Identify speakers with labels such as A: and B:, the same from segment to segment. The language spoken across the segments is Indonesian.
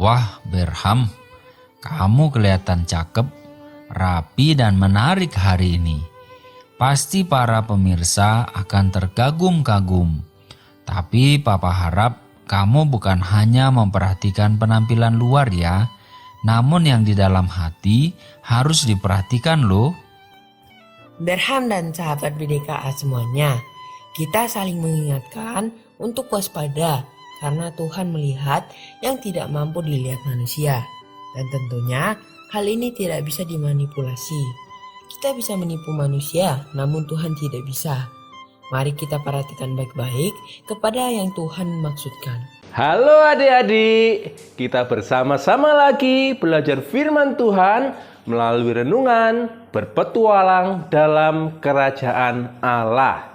A: Wah, Berham, kamu kelihatan cakep, rapi dan menarik hari ini. Pasti para pemirsa akan terkagum-kagum. Tapi Papa harap kamu bukan hanya memperhatikan penampilan luar ya, namun yang di dalam hati harus diperhatikan loh.
B: Berham dan sahabat BDKA semuanya, kita saling mengingatkan untuk waspada karena Tuhan melihat yang tidak mampu dilihat manusia. Dan tentunya hal ini tidak bisa dimanipulasi. Kita bisa menipu manusia, namun Tuhan tidak bisa. Mari kita perhatikan baik-baik kepada yang Tuhan maksudkan.
C: Halo adik-adik, kita bersama-sama lagi belajar firman Tuhan melalui renungan berpetualang dalam kerajaan Allah.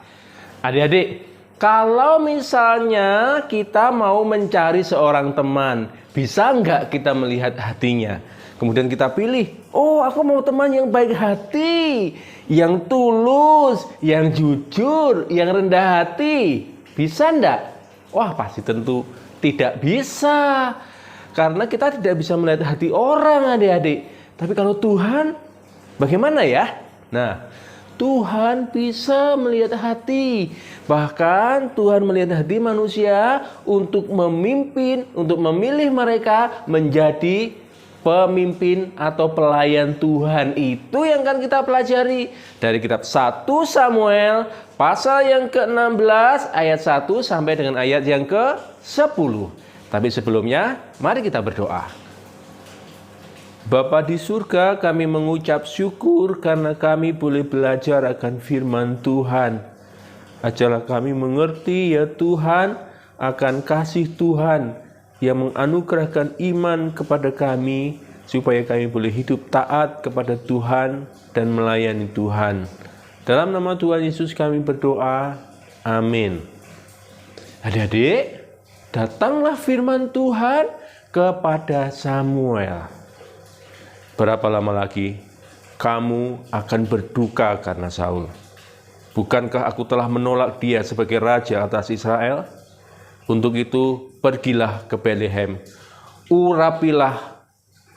C: Adik-adik, kalau misalnya kita mau mencari seorang teman, bisa nggak kita melihat hatinya? Kemudian kita pilih, oh aku mau teman yang baik hati, yang tulus, yang jujur, yang rendah hati. Bisa enggak? Wah pasti tentu tidak bisa. Karena kita tidak bisa melihat hati orang adik-adik. Tapi kalau Tuhan, bagaimana ya? Nah, Tuhan bisa melihat hati. Bahkan Tuhan melihat hati manusia untuk memimpin, untuk memilih mereka menjadi pemimpin atau pelayan Tuhan. Itu yang akan kita pelajari dari kitab 1 Samuel pasal yang ke-16 ayat 1 sampai dengan ayat yang ke-10. Tapi sebelumnya mari kita berdoa. Bapa di surga, kami mengucap syukur karena kami boleh belajar akan firman Tuhan. Ajarlah kami mengerti ya Tuhan akan kasih Tuhan yang menganugerahkan iman kepada kami supaya kami boleh hidup taat kepada Tuhan dan melayani Tuhan. Dalam nama Tuhan Yesus kami berdoa. Amin. Adik-adik, datanglah firman Tuhan kepada Samuel. Berapa lama lagi kamu akan berduka karena Saul? Bukankah aku telah menolak dia sebagai raja atas Israel? Untuk itu pergilah ke Betlehem, urapilah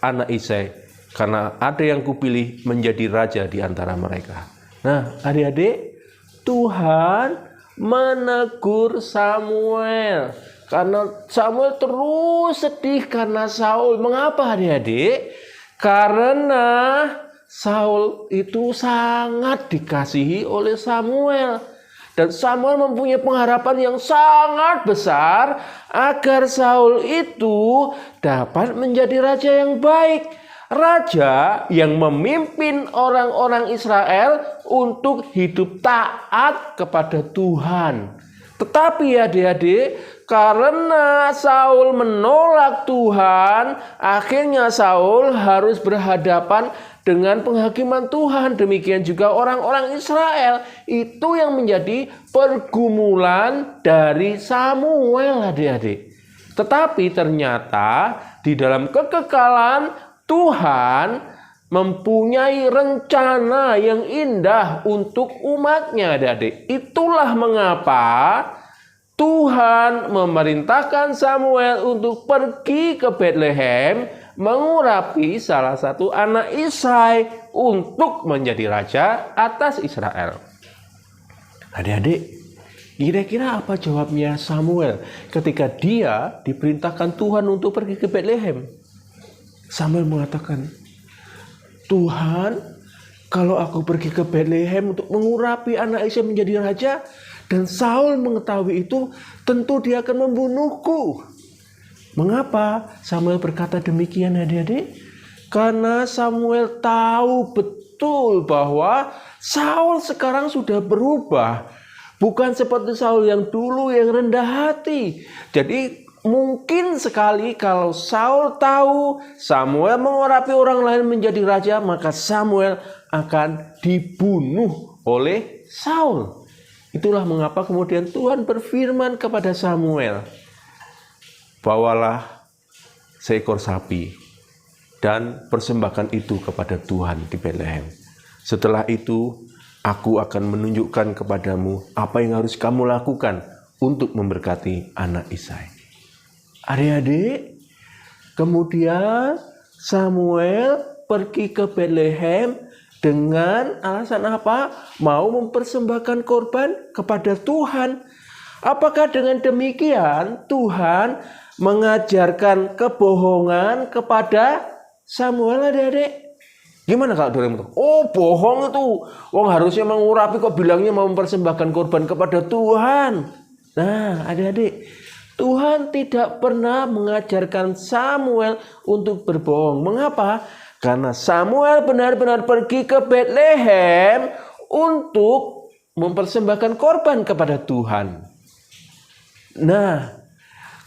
C: anak Isai, karena ada yang kupilih menjadi raja di antara mereka. Nah adik-adik, Tuhan menegur Samuel, karena Samuel terus sedih karena Saul. Mengapa adik-adik? Karena Saul itu sangat dikasihi oleh Samuel. Dan Samuel mempunyai pengharapan yang sangat besar agar Saul itu dapat menjadi raja yang baik. Raja yang memimpin orang-orang Israel untuk hidup taat kepada Tuhan. Tetapi adik-adik, karena Saul menolak Tuhan, akhirnya Saul harus berhadapan dengan penghakiman Tuhan. Demikian juga orang-orang Israel. Itu yang menjadi pergumulan dari Samuel adik-adik. Tetapi ternyata di dalam kekekalan Tuhan mempunyai rencana yang indah untuk umatnya adik-adik. Itulah mengapa Tuhan memerintahkan Samuel untuk pergi ke Betlehem mengurapi salah satu anak Isai untuk menjadi raja atas Israel. Adik-adik, kira-kira apa jawabnya Samuel ketika dia diperintahkan Tuhan untuk pergi ke Betlehem? Samuel mengatakan, Tuhan, kalau aku pergi ke Betlehem untuk mengurapi anak Isai menjadi raja, dan Saul mengetahui itu, tentu dia akan membunuhku. Mengapa Samuel berkata demikian adik-adik? Karena Samuel tahu betul bahwa Saul sekarang sudah berubah. Bukan seperti Saul yang dulu yang rendah hati. Jadi mungkin sekali kalau Saul tahu Samuel mengurapi orang lain menjadi raja, maka Samuel akan dibunuh oleh Saul. Itulah mengapa kemudian Tuhan berfirman kepada Samuel, bawalah seekor sapi dan persembahkan itu kepada Tuhan di Betlehem. Setelah itu aku akan menunjukkan kepadamu apa yang harus kamu lakukan untuk memberkati anak Isai. Adik-adik, Kemudian Samuel pergi ke Betlehem dengan alasan apa? Mau mempersembahkan korban kepada Tuhan. Apakah dengan demikian Tuhan mengajarkan kebohongan kepada Samuel, adik-adik? Gimana kalau dirimu? Oh, bohong itu. Wong harusnya mengurapi, kok bilangnya mau mempersembahkan korban kepada Tuhan. Nah, adik-adik, Tuhan tidak pernah mengajarkan Samuel untuk berbohong. Mengapa? Karena Samuel benar-benar pergi ke Betlehem untuk mempersembahkan korban kepada Tuhan. Nah,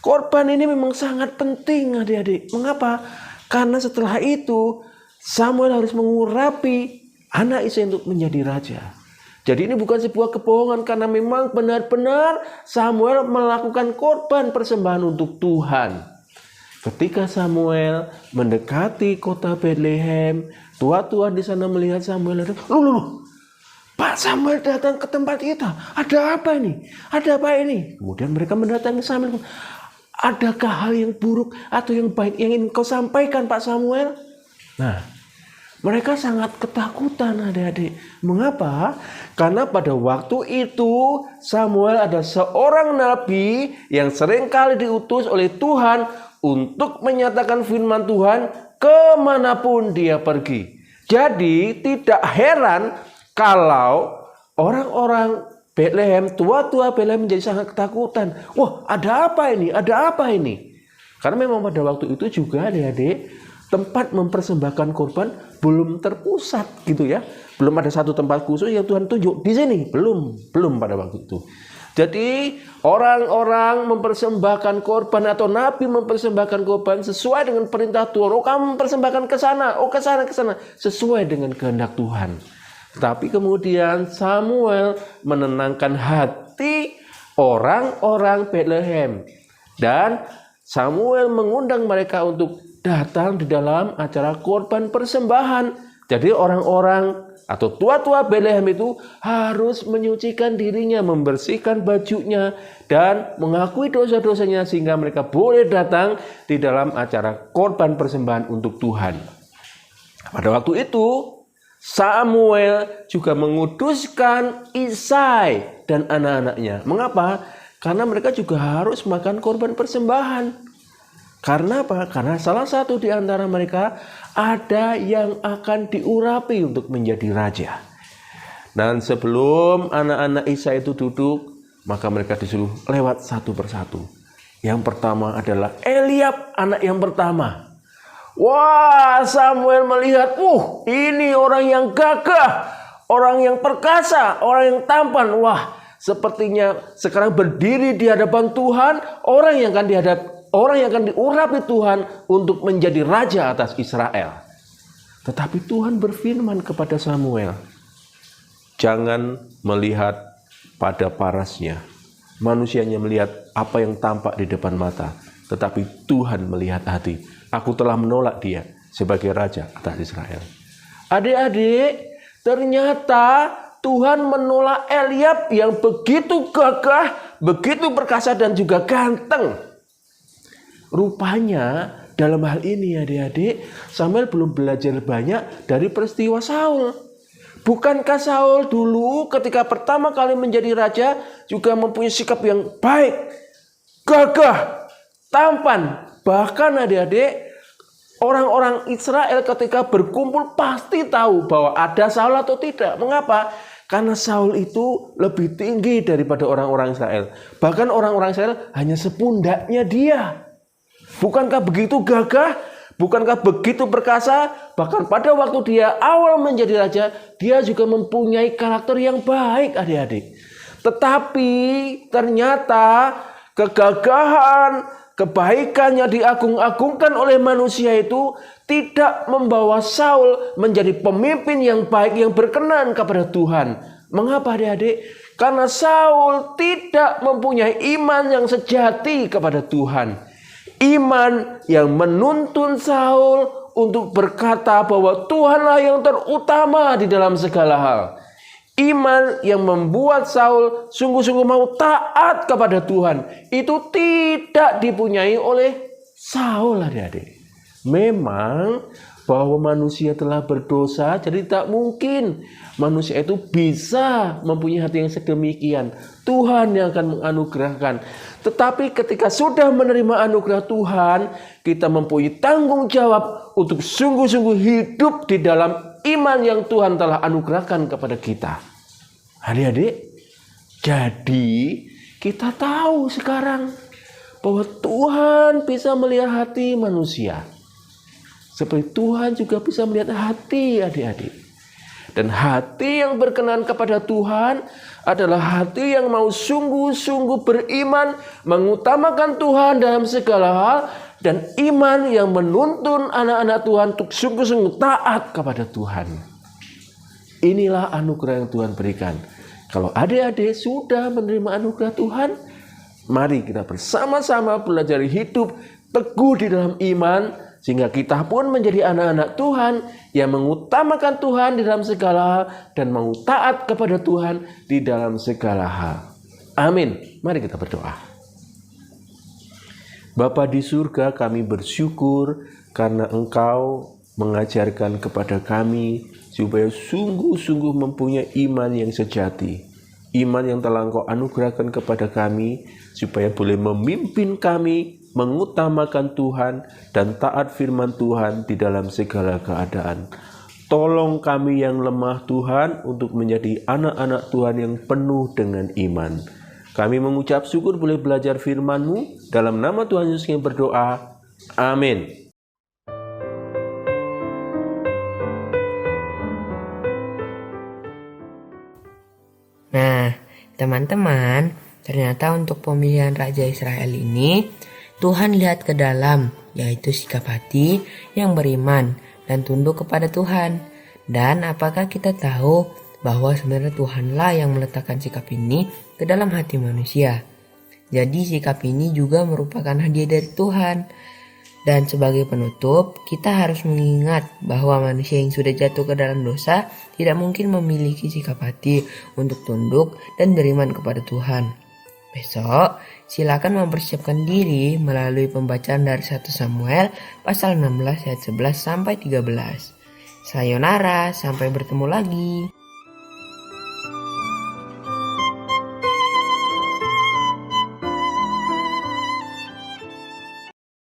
C: korban ini memang sangat penting, adik-adik. Mengapa? Karena setelah itu Samuel harus mengurapi anak Isai untuk menjadi raja. Jadi ini bukan sebuah kebohongan, karena memang benar-benar Samuel melakukan korban persembahan untuk Tuhan. Ketika Samuel mendekati kota Betlehem, tua-tua di sana melihat Samuel, loh, Pak Samuel datang ke tempat kita. Ada apa ini? Ada apa ini? Kemudian mereka mendatangi Samuel. Adakah hal yang buruk atau yang baik yang ingin kau sampaikan, Pak Samuel? Nah, mereka sangat ketakutan, adik-adik. Mengapa? Karena pada waktu itu Samuel ada seorang nabi yang seringkali diutus oleh Tuhan untuk menyatakan firman Tuhan kemanapun dia pergi. Jadi tidak heran kalau orang-orang Betlehem, tua-tua Betlehem menjadi sangat ketakutan. Wah, ada apa ini? Ada apa ini? Karena memang pada waktu itu juga, adik-adik, tempat mempersembahkan korban belum terpusat gitu ya. Belum ada satu tempat khusus yang Tuhan tunjuk di sini. Belum pada waktu itu. Jadi orang-orang mempersembahkan korban atau nabi mempersembahkan korban sesuai dengan perintah Tuhan. Oh, kamu mempersembahkan ke sana, oh ke sana, sesuai dengan kehendak Tuhan. Tapi kemudian Samuel menenangkan hati orang-orang Betlehem, dan Samuel mengundang mereka untuk datang di dalam acara korban persembahan. Jadi orang-orang atau tua-tua Betlehem itu harus menyucikan dirinya, membersihkan bajunya, dan mengakui dosa-dosanya sehingga mereka boleh datang di dalam acara korban persembahan untuk Tuhan. Pada waktu itu Samuel juga menguduskan Isai dan anak-anaknya. Mengapa? Karena mereka juga harus makan korban persembahan. Karena apa? Karena salah satu di antara mereka ada yang akan diurapi untuk menjadi raja. Dan sebelum anak-anak Isai itu duduk, maka mereka disuruh lewat satu persatu. Yang pertama adalah Eliab, anak yang pertama. Wah, Samuel melihat, ini orang yang gagah, orang yang perkasa, orang yang tampan. Wah, sepertinya sekarang berdiri di hadapan Tuhan, orang yang akan diurapi Tuhan untuk menjadi raja atas Israel. Tetapi Tuhan berfirman kepada Samuel, jangan melihat pada parasnya. Manusianya melihat apa yang tampak di depan mata, tetapi Tuhan melihat hati. Aku telah menolak dia sebagai raja atas Israel. Adik-adik, ternyata Tuhan menolak Eliab yang begitu gagah, begitu perkasa dan juga ganteng. Rupanya dalam hal ini, adik-adik, Samuel belum belajar banyak dari peristiwa Saul. Bukankah Saul dulu ketika pertama kali menjadi raja juga mempunyai sikap yang baik, gagah, tampan? Bahkan adik-adik, orang-orang Israel ketika berkumpul pasti tahu bahwa ada Saul atau tidak. Mengapa? Karena Saul itu lebih tinggi daripada orang-orang Israel. Bahkan orang-orang Israel hanya sepundaknya dia. Bukankah begitu gagah? Bukankah begitu perkasa? Bahkan pada waktu dia awal menjadi raja, dia juga mempunyai karakter yang baik, adik-adik. Tetapi ternyata kegagahan, kebaikan yang diagung-agungkan oleh manusia itu tidak membawa Saul menjadi pemimpin yang baik yang berkenan kepada Tuhan. Mengapa, adik-adik? Karena Saul tidak mempunyai iman yang sejati kepada Tuhan. Iman yang menuntun Saul untuk berkata bahwa Tuhanlah yang terutama di dalam segala hal. Iman yang membuat Saul sungguh-sungguh mau taat kepada Tuhan itu tidak dipunyai oleh Saul, adik-adik. Memang bahwa manusia telah berdosa, jadi tak mungkin manusia itu bisa mempunyai hati yang sedemikian. Tuhan yang akan menganugerahkan. Tetapi ketika sudah menerima anugerah Tuhan, kita mempunyai tanggung jawab untuk sungguh-sungguh hidup di dalam iman yang Tuhan telah anugerahkan kepada kita. Adik-adik, jadi kita tahu sekarang bahwa Tuhan bisa melihat hati manusia. Seperti Tuhan juga bisa melihat hati adik-adik. Dan hati yang berkenan kepada Tuhan adalah hati yang mau sungguh-sungguh beriman, mengutamakan Tuhan dalam segala hal, dan iman yang menuntun anak-anak Tuhan untuk sungguh-sungguh taat kepada Tuhan. Inilah anugerah yang Tuhan berikan. Kalau adik-adik sudah menerima anugerah Tuhan, mari kita bersama-sama belajar hidup teguh di dalam iman, sehingga kita pun menjadi anak-anak Tuhan yang mengutamakan Tuhan di dalam segala hal dan mau taat kepada Tuhan di dalam segala hal. Amin. Mari kita berdoa. Bapa di surga, kami bersyukur karena Engkau mengajarkan kepada kami supaya sungguh-sungguh mempunyai iman yang sejati. Iman yang telah Engkau anugerahkan kepada kami supaya boleh memimpin kami mengutamakan Tuhan dan taat firman Tuhan di dalam segala keadaan. Tolong kami yang lemah Tuhan untuk menjadi anak-anak Tuhan yang penuh dengan iman. Kami mengucap syukur boleh belajar firman-Mu. Dalam nama Tuhan Yesus yang berdoa. Amin.
B: Nah, teman-teman, ternyata untuk pemilihan Raja Israel ini, Tuhan lihat ke dalam, yaitu sikap hati yang beriman dan tunduk kepada Tuhan. Dan apakah kita tahu bahwa sebenarnya Tuhanlah yang meletakkan sikap ini ke dalam hati manusia. Jadi sikap ini juga merupakan hadiah dari Tuhan. Dan sebagai penutup, kita harus mengingat bahwa manusia yang sudah jatuh ke dalam dosa tidak mungkin memiliki sikap hati untuk tunduk dan beriman kepada Tuhan. Besok, silakan mempersiapkan diri melalui pembacaan dari 1 Samuel pasal 16 ayat 11 sampai 13. Sayonara, sampai bertemu lagi.